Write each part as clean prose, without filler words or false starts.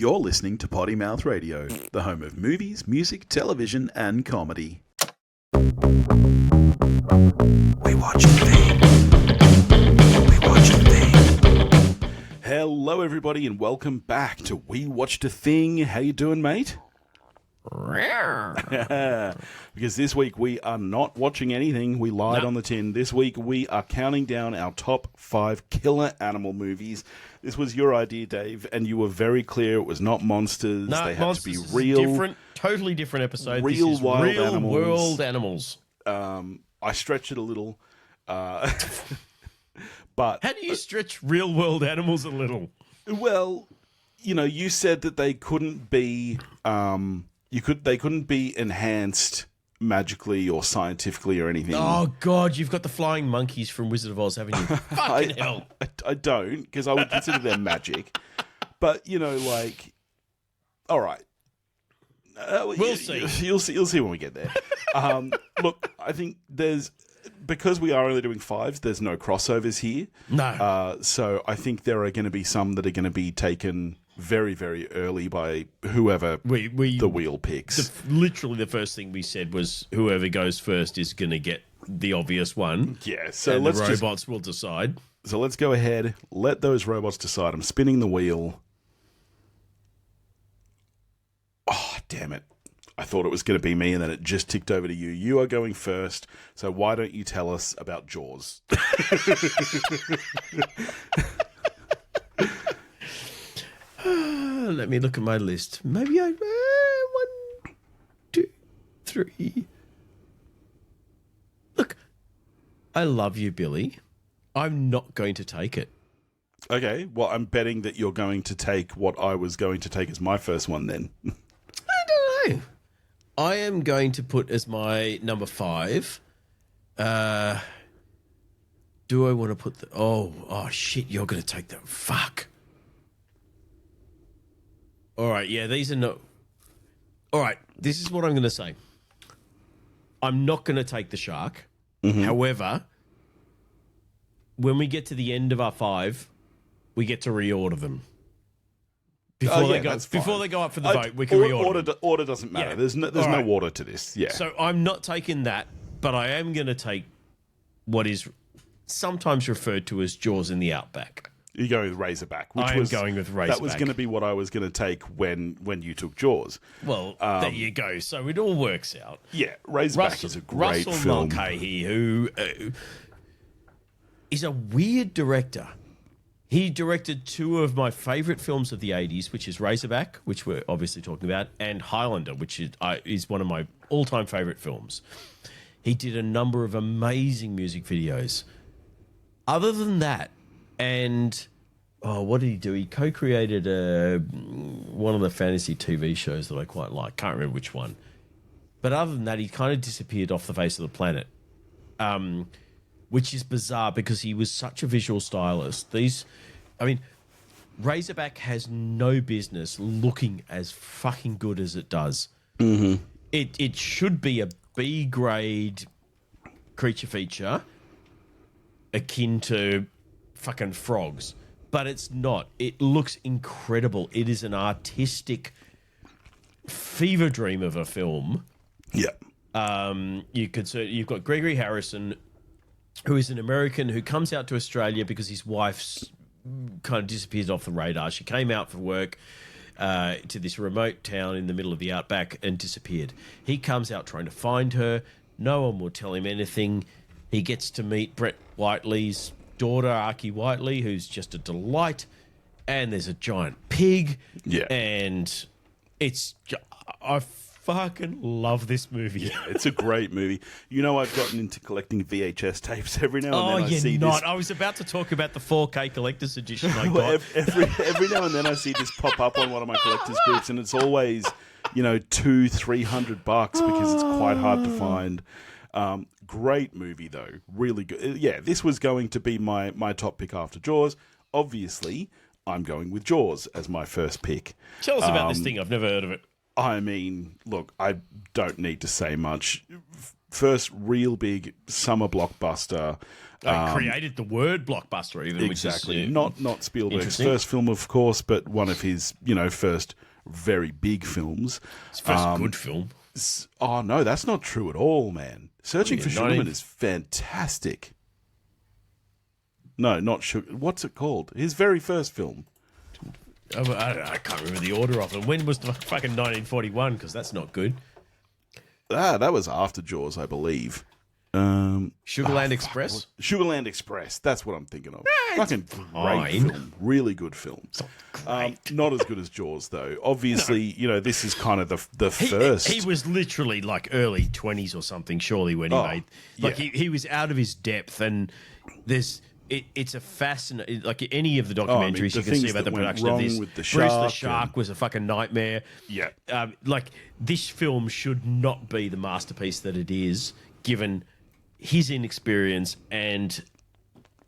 You're listening to Potty Mouth Radio, the home of movies, music, television, and comedy. We watch a thing. We watch a thing. Hello, everybody, and welcome back to We Watched a Thing. How you doing, mate? Because this week we are not watching anything. We lied on the tin. This week we are counting down our top 5 killer animal movies. This was your idea, Dave, and you were very clear it was not monsters. No, they had monsters to be real, different, totally different episode. real this is wild real animals. world animals. I stretched it a little, but How do you stretch real world animals a little? well, you know, you said that they couldn't be. They couldn't be enhanced magically or scientifically or anything. Oh God, you've got the flying monkeys from Wizard of Oz, haven't you? Fucking hell! I don't, because I would consider them magic. But you know, like, all right, We'll see. You'll see when we get there. Look, I think because we are only doing 5s. There's no crossovers here. No. So I think there are going to be some that are going to be taken very, very early by whoever the wheel picks. Literally, the first thing we said was whoever goes first is going to get the obvious one. Yeah, so and let's the robots will decide. So let's go ahead. Let those robots decide. I'm spinning the wheel. Oh, damn it. I thought it was going to be me, and then it just ticked over to you. You are going first, so why don't you tell us about Jaws? Let me look at my list. Maybe 1, 2, 3. Look, I love you, Billy. I'm not going to take it. Okay, well, I'm betting that you're going to take what I was going to take as my first one then. I don't know. I am going to put as my number 5. Do I want to put the... Oh, shit, you're going to take that. Fuck. All right, yeah, these are not... All right, this is what I'm going to say. I'm not going to take the shark. Mm-hmm. However, when we get to the end of our 5, we get to reorder them. Before they go up for the vote, we can reorder them. Order doesn't matter. Yeah. There's no order to this. Yeah. So I'm not taking that, but I am going to take what is sometimes referred to as Jaws in the Outback. You're going with Razorback. I am going with Razorback. That was going to be what I was going to take when you took Jaws. Well, there you go. So it all works out. Yeah, Razorback is a great Russell film. Mulcahy, who is a weird director. He directed 2 of my favourite films of the 80s, which is Razorback, which we're obviously talking about, and Highlander, which is one of my all-time favourite films. He did a number of amazing music videos. Other than that, and what did he do? He co-created one of the fantasy TV shows that I quite like. Can't remember which one. But other than that, he kind of disappeared off the face of the planet, which is bizarre because he was such a visual stylist. Razorback has no business looking as fucking good as it does. Mm-hmm. It should be a B-grade creature feature akin to fucking frogs, but it's not. It looks incredible. It is an artistic fever dream of a film. Yeah. You've got Gregory Harrison, who is an American who comes out to Australia because his wife's kind of disappears off the radar. She came out for work to this remote town in the middle of the outback and disappeared. He comes out trying to find her. No one will tell him anything. He gets to meet Brett Whiteley's daughter, Archie Whiteley, who's just a delight. And there's a giant pig. Yeah. And I fucking love this movie. Yeah, it's a great movie. You know, I've gotten into collecting VHS tapes every now and then. I see this. I was about to talk about the 4K collector's edition I got. every now and then I see this pop up on one of my collectors groups, and it's always, $200-300 because it's quite hard to find. Great movie though, really good. Yeah, this was going to be my top pick after Jaws. Obviously, I'm going with Jaws as my first pick. Tell us about this thing. I've never heard of it. I mean, look, I don't need to say much. First real big summer blockbuster. I created the word blockbuster, even Exactly. which is Not Spielberg's interesting. first film, of course, but one of his, first very big films. His first good film. Oh, no, that's not true at all, man. Searching for 19 Sugarman is fantastic. No, not Sugar. What's it called? His very first film. I can't remember the order of them. When was the fucking 1941? Because that's not good. That was after Jaws, I believe. Sugarland Express. Sugarland Express. That's what I'm thinking of. Fucking great fine. film. Really good film. Not as good as Jaws, though. Obviously, this is kind of the first. He was literally like early 20s or something, surely, when he made. Like, yeah. he was out of his depth, and there's. It's a fascinating, like any of the documentaries the you can see things about the that went production of wrong this. with the Bruce the shark Shark was a fucking nightmare. Yeah. Like, this film should not be the masterpiece that it is, given his inexperience and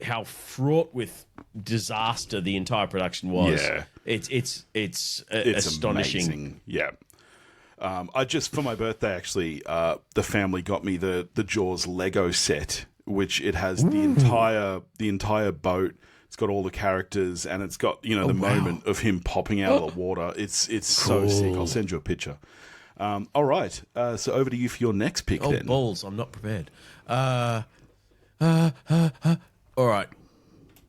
how fraught with disaster the entire production was. Yeah. It's It's astonishing. amazing. Yeah. I just, for my birthday, actually, the family got me the Jaws Lego set, which it has the entire boat. It's got all the characters, and it's got the moment of him popping out of the water. It's so sick. I'll send you a picture. All right, so over to you for your next pick. Oh, then. balls! I'm not prepared. All right.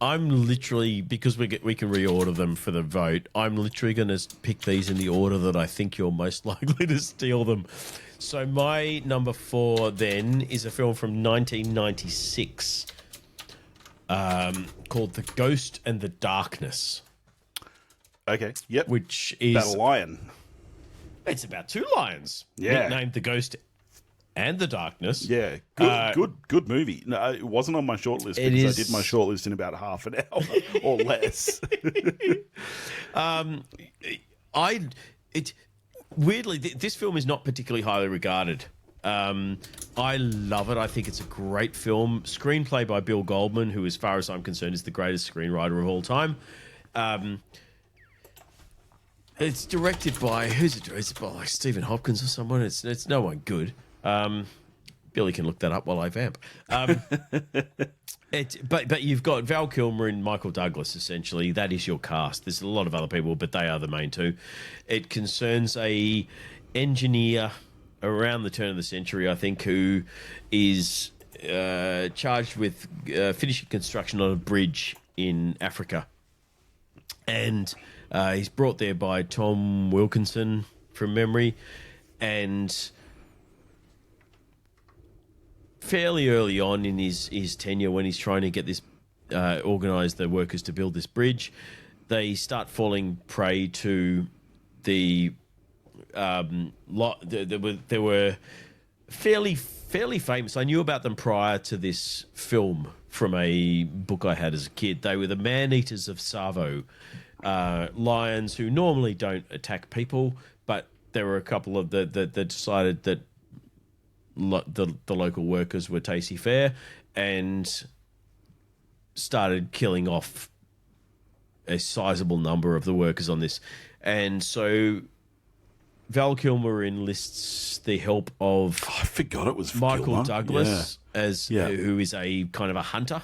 I'm literally, because we can reorder them for the vote, I'm literally going to pick these in the order that I think you're most likely to steal them. So my number 4 then is a film from 1996 called The Ghost and the Darkness, Okay. Yep. which is... About a lion. It's about 2 lions. Yeah. Nicknamed The Ghost and the Darkness. Yeah. Good movie. No, it wasn't on my shortlist It because is- I did my shortlist in about half an hour or less. Weirdly, this film is not particularly highly regarded. I love it. I think it's a great film. Screenplay by Bill Goldman, who, as far as I'm concerned, is the greatest screenwriter of all time. It's directed by who's it? Is it by like Stephen Hopkins or someone? It's no one good. Billy can look that up while I vamp. But you've got Val Kilmer and Michael Douglas, essentially. That is your cast. There's a lot of other people, but they are the main two. It concerns a engineer around the turn of the century, I think, who is charged with finishing construction on a bridge in Africa. And he's brought there by Tom Wilkinson, from memory. And fairly early on in his tenure, when he's trying to get this organise the workers to build this bridge, they start falling prey to the they were fairly famous. I knew about them prior to this film from a book I had as a kid. They were the man-eaters of Tsavo, lions who normally don't attack people, but there were a couple of that decided that the local workers were tasty fair and started killing off a sizable number of the workers on this. And so Val Kilmer enlists the help of I forgot it was Michael Kilmer. Douglas, Yeah. who is a kind of a hunter.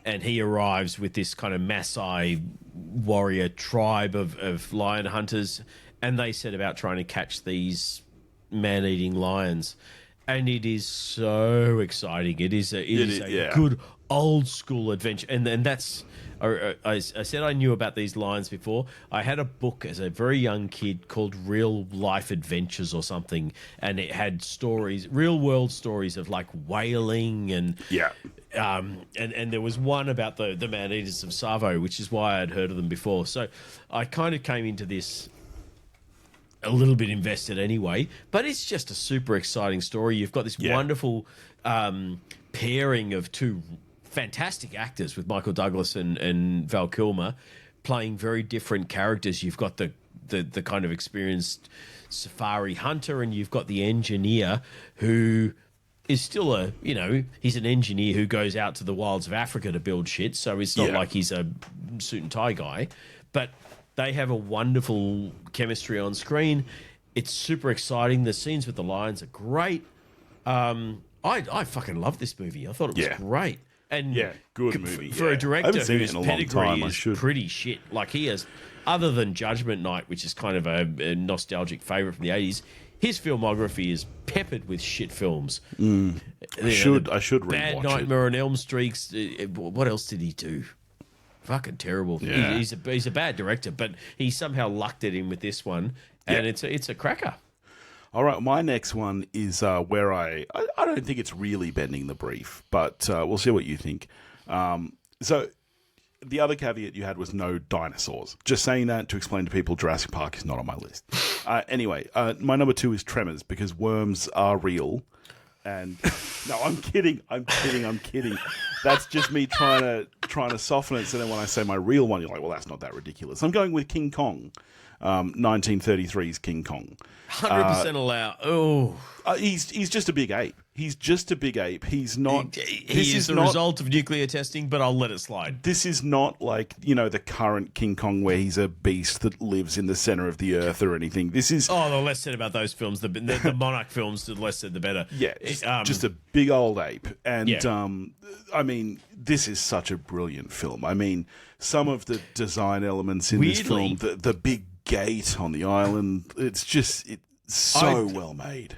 And he arrives with this kind of Maasai warrior tribe of lion hunters, and they set about trying to catch these man-eating lions. And it is so exciting. It is a good old school adventure, and that's. I said I knew about these lions before. I had a book as a very young kid called Real Life Adventures or something, and it had stories, real world stories of like whaling and and there was one about the man eaters of Tsavo, which is why I'd heard of them before. So I kind of came into this a little bit invested anyway, but it's just a super exciting story. You've got this wonderful pairing of two fantastic actors with Michael Douglas and Val Kilmer playing very different characters. You've got the kind of experienced safari hunter, and you've got the engineer who is still he's an engineer who goes out to the wilds of Africa to build shit, so it's not like he's a suit and tie guy. But they have a wonderful chemistry on screen. It's super exciting. The scenes with the lions are great. I fucking love this movie. I thought it was great. And good movie. For a director I haven't seen it whose in a long pedigree time. I is should. pretty shit. Like he has, other than Judgment Night, which is kind of a nostalgic favourite from the 80s, his filmography is peppered with shit films. I should rewatch Bad it. Nightmare on Elm Street. What else did he do? Fucking terrible. Yeah. He's a bad director, but he somehow lucked it in with this one, and it's a cracker. All right, my next one is where I don't think it's really bending the brief, but we'll see what you think. So the other caveat you had was no dinosaurs. Just saying that to explain to people Jurassic Park is not on my list. Anyway, my number 2 is Tremors because worms are real. And no, I'm kidding. That's just me trying to soften it. So then when I say my real one, you're like, well, that's not that ridiculous. I'm going with King Kong, 1933's King Kong. 100% allow. Oh, he's just a big ape. He's just a big ape. He's not. He is the result of nuclear testing, but I'll let it slide. This is not like, the current King Kong where he's a beast that lives in the center of the earth or anything. This is. Oh, the less said about those films, the Monarch films, the less said, the better. Yeah, just a big old ape. And, this is such a brilliant film. I mean, some of the design elements in this film, the big gate on the island, it's so well made.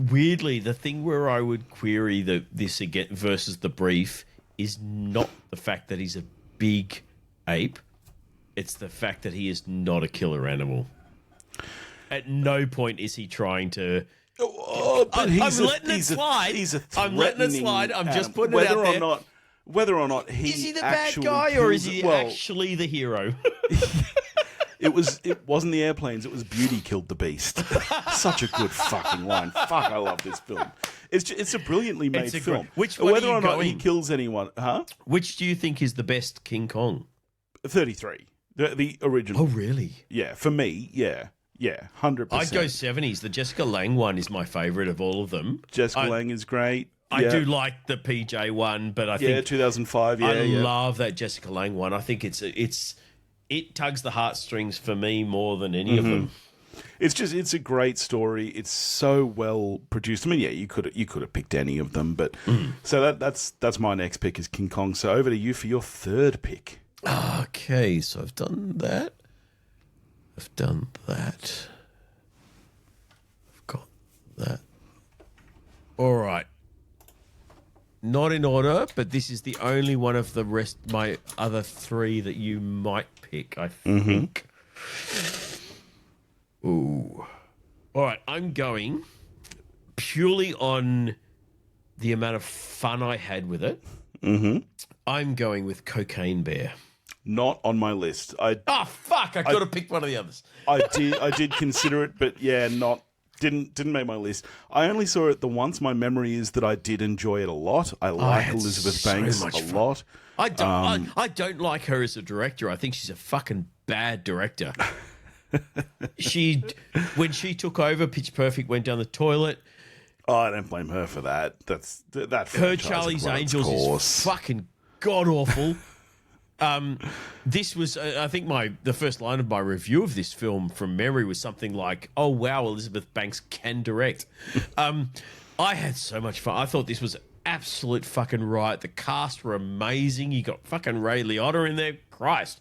Weirdly, the thing where I would query this again versus the brief is not the fact that he's a big ape. It's the fact that he is not a killer animal. At no point is he trying to... I'm letting it slide. I'm letting it slide. I'm just putting it out there. Whether or not he is he the bad guy or is he actually the hero? It wasn't the airplanes. It was Beauty killed the Beast. Such a good fucking line. Fuck, I love this film. It's a brilliantly made film. Whether or not he kills anyone, huh? Which do you think is the best King Kong? 33, the original. Oh, really? Yeah, for me, yeah, 100%. I'd go 70s. The Jessica Lange one is my favourite of all of them. Jessica Lange is great. I do like the PJ one, but I think 2005. I love that Jessica Lange one. I think it tugs the heartstrings for me more than any of them. It's a great story. It's so well produced. I mean, you could have picked any of them, but so that's my next pick is King Kong. So over to you for your third pick. Okay, so I've done that. I've got that. All right. Not in order, but this is the only one of my other 3 that you might pick, I think. Ooh. All right, I'm going purely on the amount of fun I had with it. I'm going with Cocaine Bear. Not on my list. Fuck! I could have picked one of the others. I did consider it, but didn't make my list. I only saw it the once. My memory is that I did enjoy it a lot. I like Elizabeth Banks a lot. I don't like her as a director. I think she's a fucking bad director. When she took over, Pitch Perfect went down the toilet. Oh, I don't blame her for that. Her Charlie's Angels is fucking god awful. This was, I think, the first line of my review of this film from memory was something like, "Oh wow, Elizabeth Banks can direct." I had so much fun. I thought this was absolute fucking riot. The cast were amazing. You got fucking Ray Liotta in there. Christ.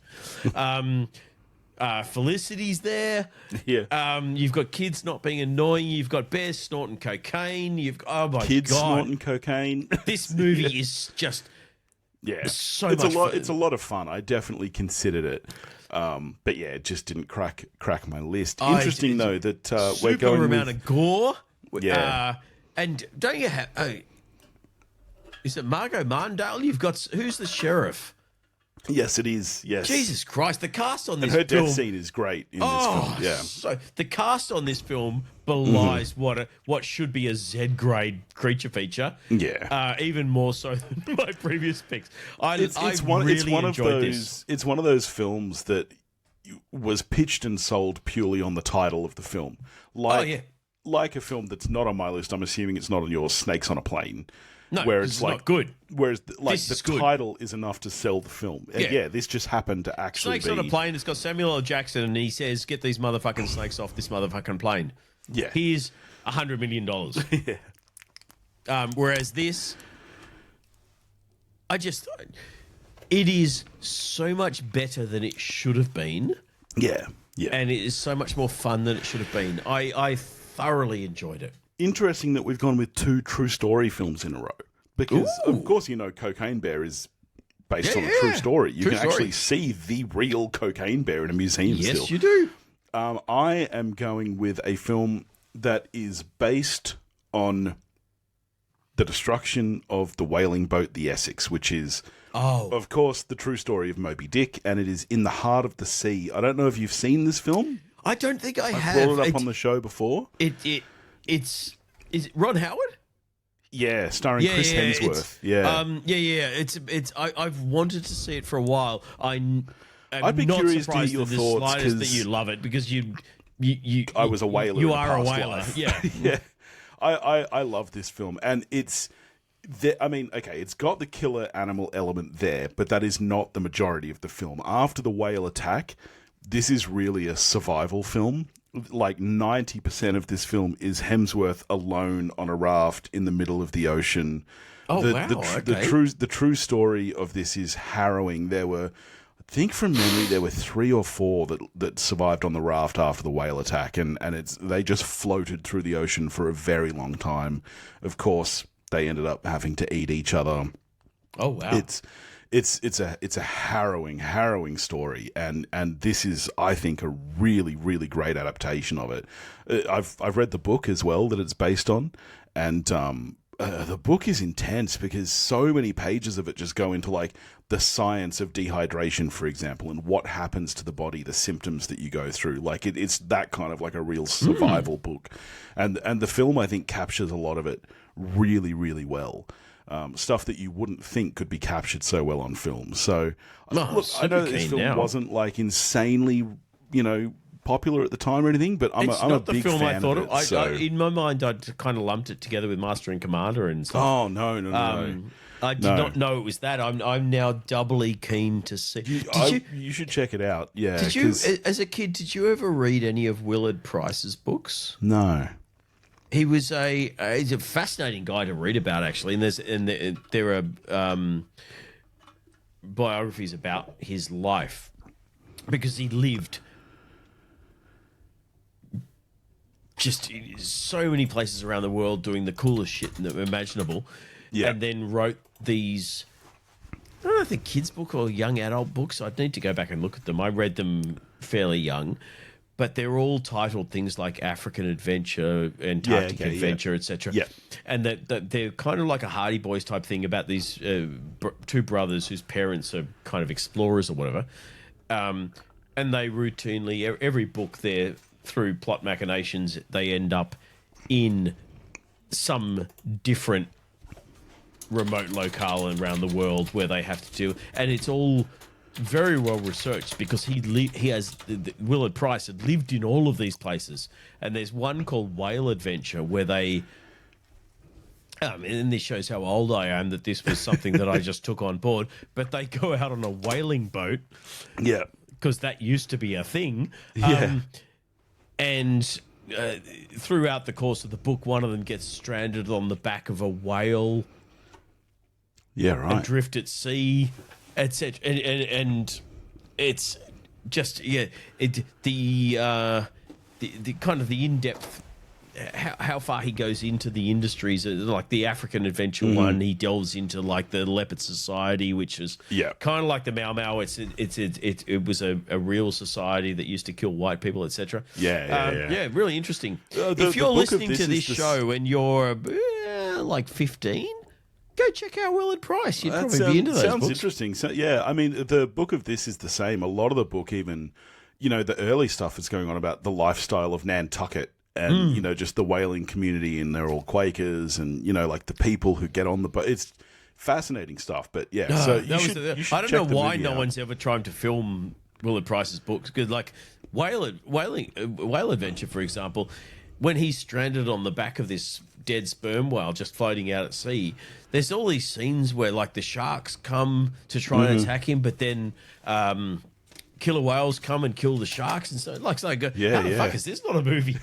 Felicity's there. Yeah. You've got kids not being annoying. You've got bears snorting cocaine. Oh my kids god, snorting cocaine. This movie is just it's much fun. It's a lot of fun. I definitely considered it. But yeah, it just didn't crack my list. Interesting though that we're going amount with of gore. Yeah. And don't you have? Is it Margot Martindale? You've got who's the sheriff? Yes, it is. Yes. Jesus Christ, the cast on this her film... death scene is great in this film. Yeah. So the cast on this film belies what should be a Z-grade creature feature. Yeah. Even more so than my previous picks. It's one of those films that was pitched and sold purely on the title of the film. Like a film that's not on my list, I'm assuming it's not on yours, Snakes on a Plane. No, where this it's is like not good. Whereas This is the good. title is enough to sell the film. And Yeah. this just happened to actually Snakes be on a plane. It's got Samuel L. Jackson, and he says, "Get these motherfucking snakes off this motherfucking plane." Yeah. Here's $100 million. Whereas this, it is so much better than it should have been, Yeah. and it is so much more fun than it should have been. I thoroughly enjoyed it. Interesting that we've gone with 2 true story films in a row. Because, Ooh. of course, Cocaine Bear is based on a Yeah, true story. You true can story. actually see the real Cocaine Bear in a museum still. Yes, you do. I am going with a film that is based on the destruction of the whaling boat, the Essex, which is, of course, the true story of Moby Dick, and it is in the heart of the sea. I don't know if you've seen this film. I don't think I I have. brought it up on the show before. Is it Ron Howard? Yeah, starring Chris Hemsworth. I've wanted to see it for a while. I'd be not curious to hear surprised your in the thoughts, slightest that 'cause you love it because you I was a whaler. You in a are a past whaler. life. Yeah. Yeah. I love this film, and it's. It's got the killer animal element there, but that is not the majority of the film. After the whale attack, this is really a survival film. Like 90% of this film is Hemsworth alone on a raft in the middle of the ocean. Oh, the, wow. The true story of this is harrowing. There were, I think from memory, there were 3 or 4 that survived on the raft after the whale attack, and they just floated through the ocean for a very long time. Of course, they ended up having to eat each other. Oh wow. It's a harrowing story, and this is, I think, a really, really great adaptation of it. I've read the book as well that it's based on, and the book is intense because so many pages of it just go into like the science of dehydration, for example, and what happens to the body, the symptoms that you go through. Like it's that kind of like a real survival book, and the film, I think, captures a lot of it really, really well. Stuff that you wouldn't think could be captured so well on film. So, look, I know that this film wasn't like insanely, popular at the time or anything, but I'm It's a not the big film fan I thought of of. it. So. In my mind, I'd kind of lumped it together with Master and Commander and stuff. Oh no! I did not know it was that. I'm now doubly keen to see. You should check it out. Yeah. Did you, as a kid, did you ever read any of Willard Price's books? No. He's a fascinating guy to read about, actually. And there are biographies about his life because he lived just in so many places around the world doing the coolest shit imaginable. Yeah. And then wrote these, I don't know if they're kids' book or young adult books. I'd need to go back and look at them. I read them fairly young, but they're all titled things like African Adventure, Antarctic Adventure, etc. Yeah. And that they're kind of like a Hardy Boys type thing about these 2 brothers whose parents are kind of explorers or whatever. And they routinely, every book there, through plot machinations, they end up in some different remote locale around the world where they have to do, and it's all very well researched because he has Willard Price had lived in all of these places, and there's one called Whale Adventure where they. And this shows how old I am, that this was something that I just took on board. But they go out on a whaling boat, Yeah. because that used to be a thing. Yeah. And throughout the course of the book, one of them gets stranded on the back of a whale. Yeah. Right. Adrift at sea, etc. And it's just the kind of the in-depth how far he goes into the industries, like the African Adventure one, he delves into like the Leopard Society, which is kind of like the Mau Mau. It was a real society that used to kill white people, etc. Yeah, really interesting. If you're listening to this show and you're like 15, go check out Willard Price. You'd probably be into those sounds books. interesting. So, yeah, I mean, the book of this is the same. A lot of the book, even, the early stuff is going on about the lifestyle of Nantucket and, just the whaling community, and they're all Quakers and, like the people who get on the boat. It's fascinating stuff. But, yeah, so you should I don't check know the why movie no out. one's ever tried to film Willard Price's books, because like Whale Adventure, for example, when he's stranded on the back of this dead sperm whale just floating out at sea, there's all these scenes where like the sharks come to try and attack him, but then killer whales come and kill the sharks, and so I go, how the fuck is this not a movie?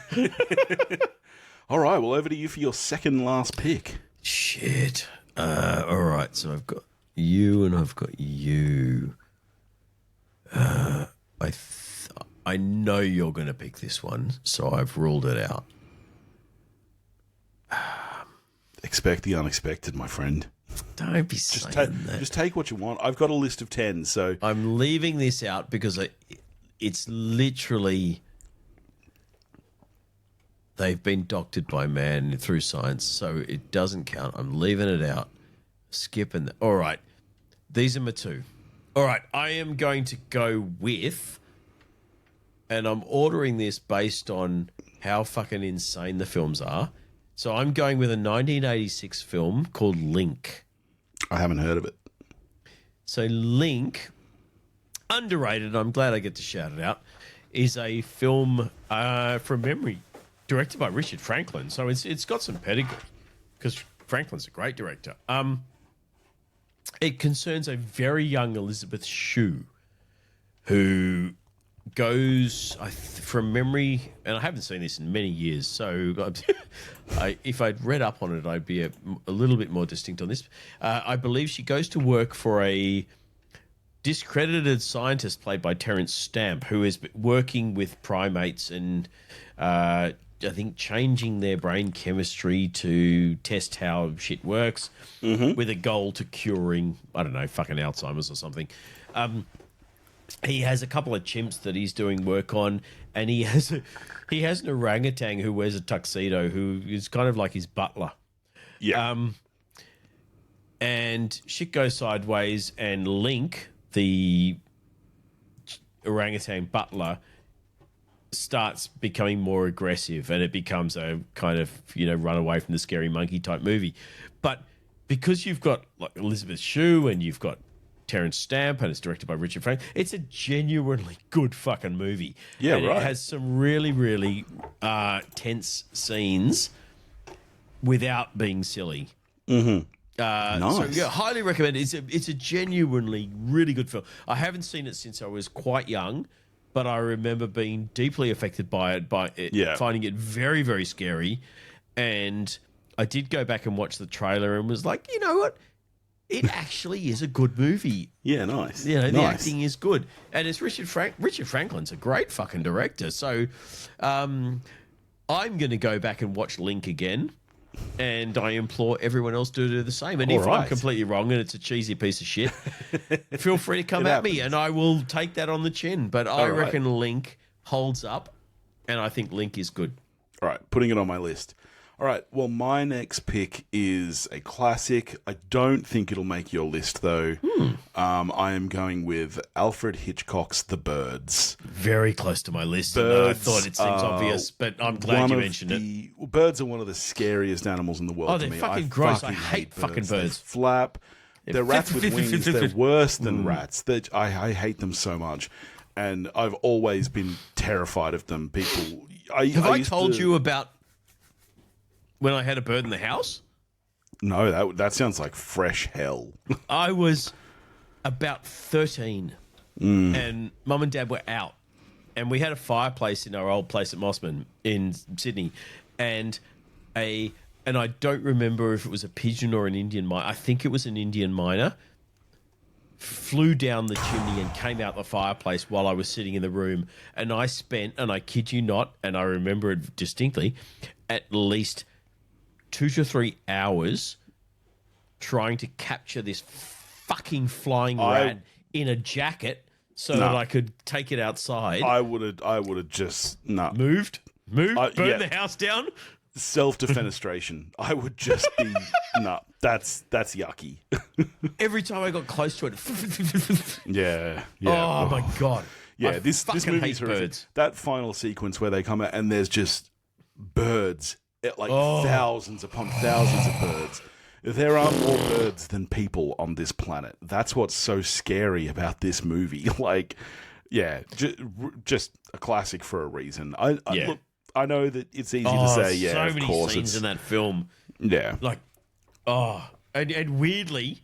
All right, well, over to you for your second last pick. Shit. All right, so I've got you and I've got you. I know you're going to pick this one, so I've ruled it out. Expect the unexpected, my friend. Don't be saying that. Just take what you want. I've got a list of 10, so... I'm leaving this out because it's literally... They've been doctored by man through science, so it doesn't count. I'm leaving it out. Skipping... All right. These are my two. All right. I am going to go with... And I'm ordering this based on how fucking insane the films are. So I'm going with a 1986 film called Link. I haven't heard of it. So Link, underrated, I'm glad I get to shout it out, is a film from memory, directed by Richard Franklin. So it's got some pedigree because Franklin's a great director. It concerns a very young Elizabeth Shue who goes, from memory, and I haven't seen this in many years, so if I'd read up on it, I'd be a little bit more distinct on this. I believe she goes to work for a discredited scientist played by Terence Stamp, who is working with primates and I think changing their brain chemistry to test how shit works with a goal to curing, I don't know, fucking Alzheimer's or something. He has a couple of chimps that he's doing work on, and he has an orangutan who wears a tuxedo who is kind of like his butler. Yeah. And shit goes sideways, and Link, the orangutan butler, starts becoming more aggressive, and it becomes a kind of, run away from the scary monkey type movie. But because you've got like Elizabeth Shue and you've got Terence Stamp, and it's directed by Richard Frank. It's a genuinely good fucking movie. Yeah, and right. It has some really, really tense scenes without being silly. Nice. So, yeah, highly recommend it. It's a genuinely really good film. I haven't seen it since I was quite young, but I remember being deeply affected by it, finding it very, very scary. And I did go back and watch the trailer and was like, you know what? It actually is a good movie. Yeah, nice. The acting is good. And it's Richard Franklin's a great fucking director. So I'm going to go back and watch Link again. And I implore everyone else to do the same. And if I'm completely wrong and it's a cheesy piece of shit, feel free to come at me and I will take that on the chin. But I reckon Link holds up, and I think Link is good. All right, putting it on my list. All right, well, my next pick is a classic. I don't think it'll make your list, though. I am going with Alfred Hitchcock's The Birds. Very close to my list. Birds, I thought it seems obvious, but I'm glad you mentioned it. Well, birds are one of the scariest animals in the world to me. They're fucking gross. I hate fucking birds. They flap. They're rats with wings. They're worse than rats. I hate them so much. And I've always been terrified of them. People... Have I told you about when I had a bird in the house? No, that sounds like fresh hell. I was about 13 and Mum and Dad were out, and we had a fireplace in our old place at Mossman in Sydney, and I don't remember if it was a pigeon or an Indian miner. I think it was an Indian miner. Flew down the chimney and came out the fireplace while I was sitting in the room, and I spent, and I kid you not, and I remember it distinctly, at least 2 to 3 hours trying to capture this fucking flying rat in a jacket so that I could take it outside. I would have just moved, burned the house down. Self-defenestration. I would just be that's yucky. Every time I got close to it, yeah. Oh my god. Yeah, this movie's horrific. Birds. That final sequence where they come out and there's just birds, thousands upon thousands of birds. There are more birds than people on this planet. That's what's so scary about this movie. Like, yeah, just a classic for a reason. Look, I know that it's easy to say, yeah, so of many course. scenes in that film. Yeah. Like, and weirdly,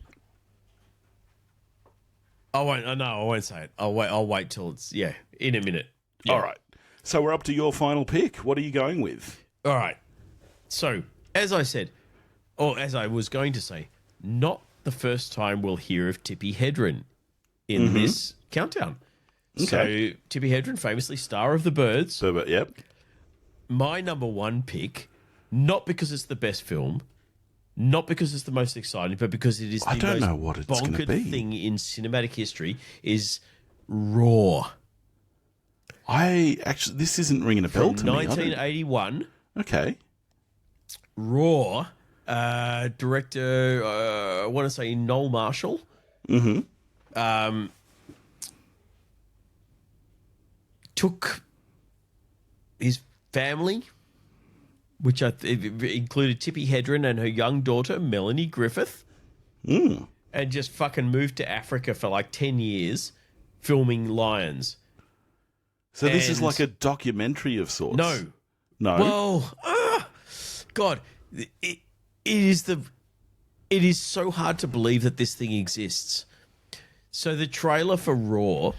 I won't say it. I'll wait till it's in a minute. Yeah. All right. So we're up to your final pick. What are you going with? All right. So, as I said, or as I was going to say, not the first time we'll hear of Tippi Hedren in this countdown. Okay. So, Tippi Hedren, famously star of The Birds. So, yep. My number one pick, not because it's the best film, not because it's the most exciting, but because it is I the don't most know what it's gonna bonkers be. thing in cinematic history, is Raw. This isn't ringing a bell to me. 1981. Okay. Raw, director, I want to say Noel Marshall. Took his family, which it included Tippi Hedren and her young daughter, Melanie Griffith, and just fucking moved to Africa for like 10 years filming lions. So this is And- like a documentary of sorts. No. No. Well, God, it is so hard to believe that this thing exists. So the trailer for Raw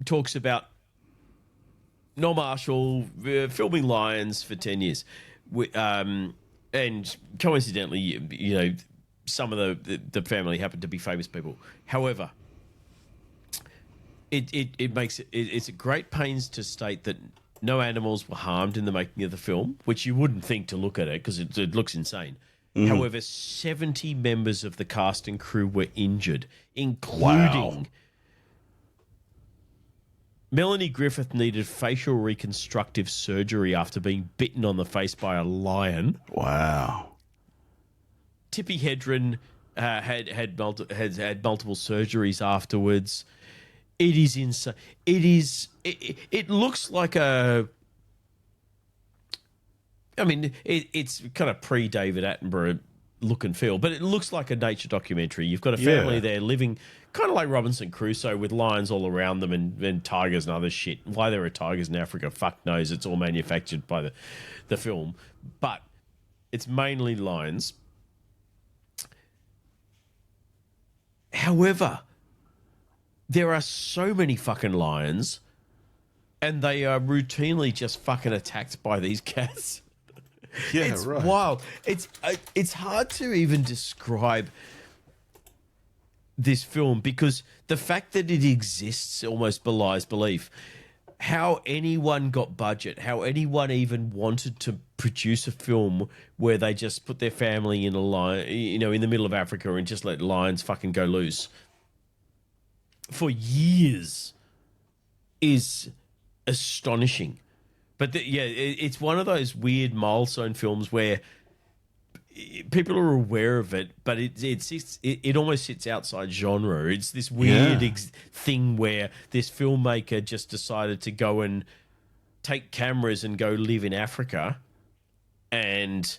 talks about Noel Marshall filming lions for 10 years. And coincidentally, you know, some of the family happened to be famous people. However, it makes it's a great pains to state that no animals were harmed in the making of the film, which you wouldn't think to look at it because it looks insane. However, 70 members of the cast and crew were injured, including Melanie Griffith needed facial reconstructive surgery after being bitten on the face by a lion. Wow. Tippi Hedren had multiple surgeries afterwards. It is insane. It looks like a. I mean, it's kind of pre-David Attenborough look and feel, but it looks like a nature documentary. You've got a family there living kind of like Robinson Crusoe with lions all around them and tigers and other shit. Why there are tigers in Africa, fuck knows. It's all manufactured by the film. But it's mainly lions. However, there are so many fucking lions and they are routinely just fucking attacked by these cats. Yeah, It's right. wild. It's hard to even describe this film because the fact that it exists almost belies belief. How anyone got budget, how anyone even wanted to produce a film where they just put their family in a lion, you know, in the middle of Africa and just let lions fucking go loose for years is astonishing. But it's one of those weird milestone films where people are aware of it, but it almost sits outside genre. It's this weird thing where this filmmaker just decided to go and take cameras and go live in Africa, and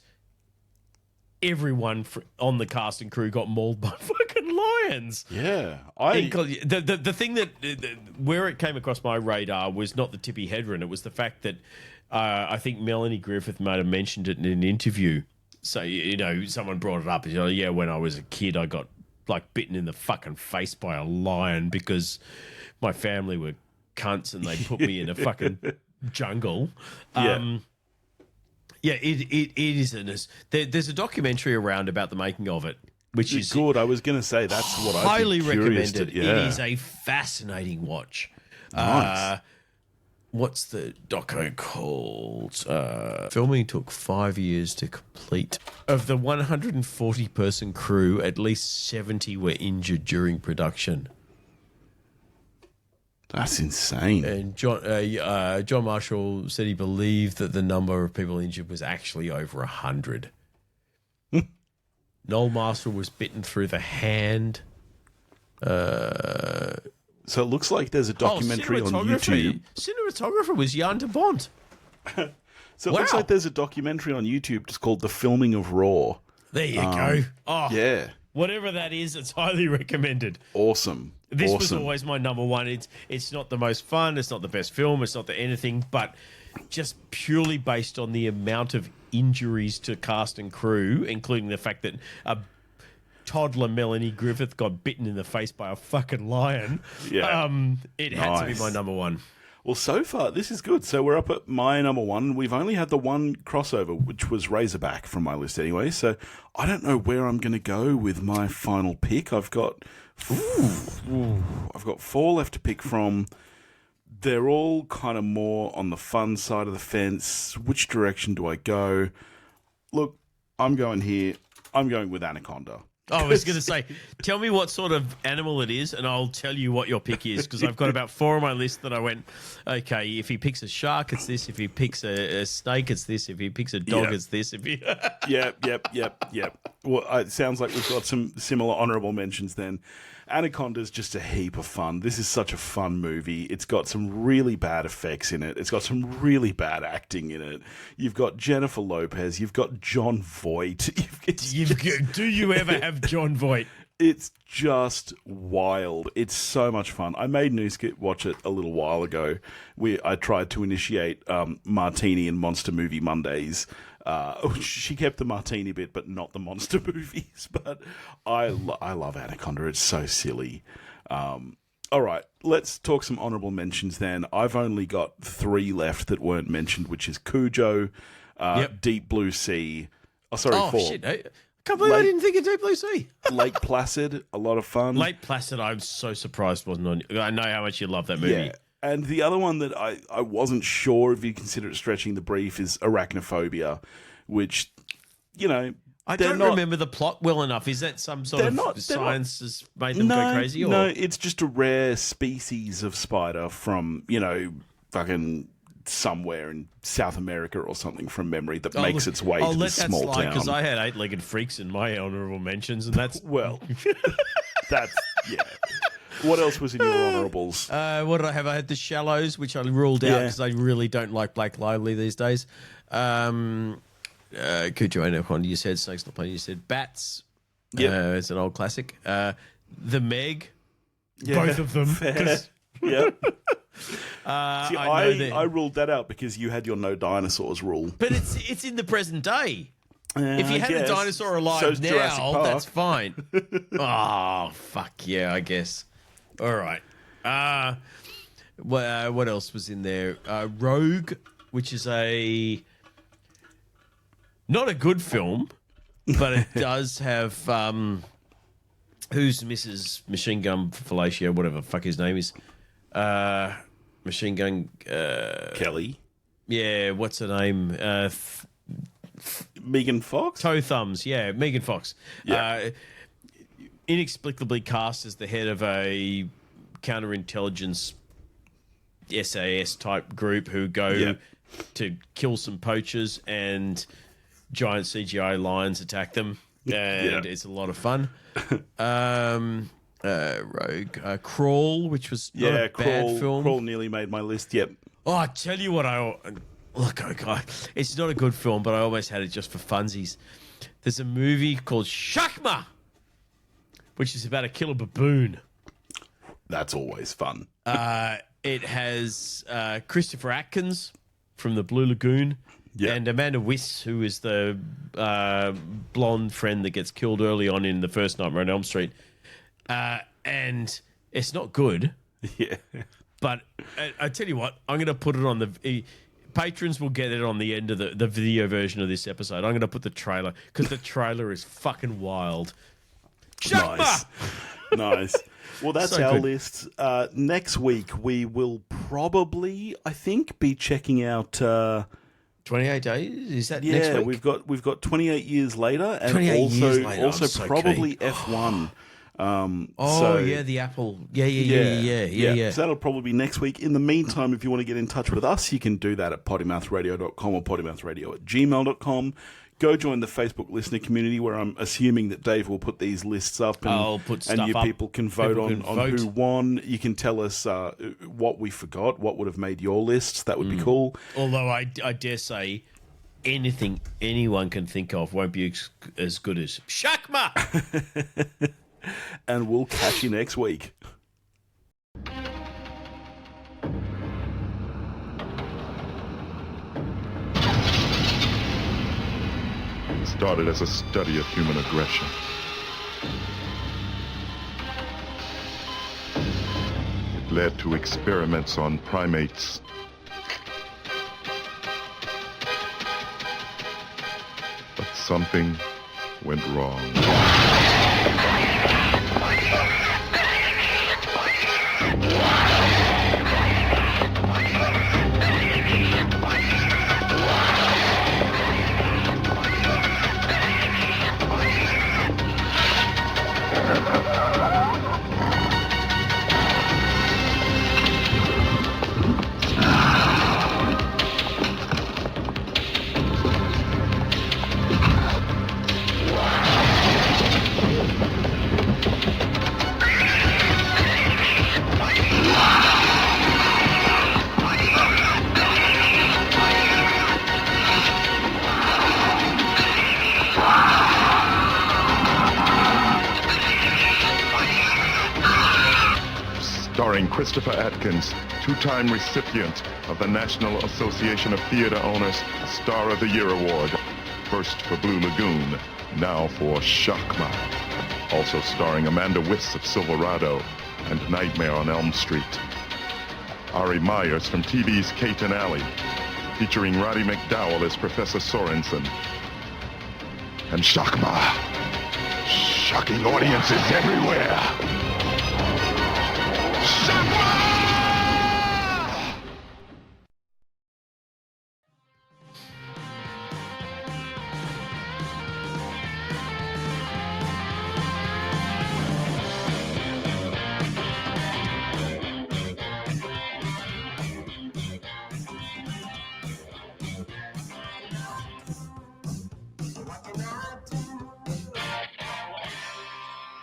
everyone on the cast and crew got mauled by fucking lions. Yeah. The thing that where it came across my radar was not the Tippi Hedren. It was the fact that I think Melanie Griffith might have mentioned it in an interview. So, you know, someone brought it up. You know, yeah, when I was a kid, I got like bitten in the fucking face by a lion because my family were cunts and they put me in a fucking jungle. Yeah. It is. There's a documentary around about the making of it, which is good. I was going to say that's what I'd highly be curious recommended. to. Yeah. It is a fascinating watch. Nice. What's the doco called? Filming took 5 years to complete. Of the 140-person crew, at least 70 were injured during production. That's insane. And John Marshall said he believed that the number of people injured was actually over 100. Noel Marshall was bitten through the hand. So it looks like there's a documentary on YouTube. Cinematographer was Jan de Bont. So it looks Wow. like there's a documentary on YouTube just called The Filming of Raw. There you go. Oh, Yeah. Whatever that is, it's highly recommended. Awesome. This was awesome. always my number one. It's not the most fun. It's not the best film. It's not the anything, but just purely based on the amount of injuries to cast and crew, including the fact that a toddler Melanie Griffith got bitten in the face by a fucking lion. Yeah. It had to be Nice. my number one. Well, so far, this is good. So we're up at my number one. We've only had the one crossover, which was Razorback from my list anyway. So I don't know where I'm going to go with my final pick. I've got four left to pick from. They're all kind of more on the fun side of the fence. Which direction do I go? Look, I'm going here. I'm going with Anaconda. Oh, I was going to say, tell me what sort of animal it is, and I'll tell you what your pick is, because I've got about four on my list that I went, okay, if he picks a shark, it's this. If he picks a snake, it's this. If he picks a dog, Yeah. it's this. If he... Yep. Well, it sounds like we've got some similar honourable mentions then. Anaconda's just a heap of fun. This is such a fun movie. It's got some really bad effects in it. It's got some really bad acting in it. You've got Jennifer Lopez. You've got John Voight. Do you ever have John Voight? It's just wild. It's so much fun. I made Nooska watch it a little while ago. I tried to initiate Martini and Monster Movie Mondays. She kept the martini bit, but not the monster movies. But I love Anaconda. It's so silly. All right, let's talk some honourable mentions then. I've only got three left that weren't mentioned, which is Cujo, Deep Blue Sea. Oh, sorry, Oh, four. shit. I can't believe I didn't think of Deep Blue Sea. Lake Placid, a lot of fun. Lake Placid, I'm so surprised wasn't on. I know how much you love that movie. Yeah. And the other one that I wasn't sure if you consider it stretching the brief is Arachnophobia, which, you know, I they're don't not, remember the plot well enough. Is that some sort of science has made them go crazy? Or? No, it's just a rare species of spider from, you know, fucking somewhere in South America or something from memory that makes its way to this small town. Because I had eight-legged freaks in my honourable mentions, and that's... Well, that's, yeah. What else was in your honourables? What did I have? I had The Shallows, which I ruled out because I really don't like Blake Lively these days. Cujo Anaconda, you said. Snakes Not Plenty, you said. Bats, it's an old classic. The Meg, both of them. Yeah. See, I I ruled that out because you had your no dinosaurs rule. But it's in the present day. If you I had a guess. dinosaur alive So's Jurassic now, Park. that's fine. Oh, fuck yeah, I guess. All right. What else was in there? Rogue, which is not a good film, but it does have who's Mrs. Machine Gun Fellatio, whatever the fuck his name is. Machine Gun Kelly. Yeah, what's her name? Megan Fox? Toe Thumbs, yeah, Megan Fox. Yeah. Inexplicably cast as the head of a counterintelligence SAS type group who go to kill some poachers, and giant CGI lions attack them, and it's a lot of fun. Rogue, Crawl, which was not a bad film. Crawl nearly made my list. Yep. Oh, I tell you what, look, oh God, it's not a good film, but I almost had it just for funsies. There's a movie called Shakma, which is about a killer baboon. That's always fun. It has Christopher Atkins from The Blue Lagoon, and Amanda Wyss, who is the blonde friend that gets killed early on in the first Nightmare on Elm Street. And it's not good. Yeah. But I tell you what, I'm going to put it on the... Patrons will get it on the end of the video version of this episode. I'm going to put the trailer, because the trailer is fucking wild. Nice. Nice. Well, that's So our good. list. Next week, we will probably, I think, be checking out... 28 days? Is that next week? we've got 28 years later, and 28 also years later, also I'm so probably keen. F1. The Apple. Yeah. So that'll probably be next week. In the meantime, if you want to get in touch with us, you can do that at pottymouthradio.com or pottymouthradio@gmail.com. Go join the Facebook listener community, where I'm assuming that Dave will put these lists up, and, I'll put stuff and you up. people can vote People can on vote. who won. You can tell us what we forgot, what would have made your lists. That would be cool. Although I dare say anything anyone can think of won't be as good as Shakma. And we'll catch you next week. It started as a study of human aggression. It led to experiments on primates. But something went wrong. Starring Christopher Atkins, two-time recipient of the National Association of Theater Owners Star of the Year Award. First for Blue Lagoon, now for Shakma. Also starring Amanda Wyss of Silverado and Nightmare on Elm Street. Ari Myers from TV's Kate and Alley, featuring Roddy McDowall as Professor Sorensen. And Shakma, shocking audiences everywhere. Shakma!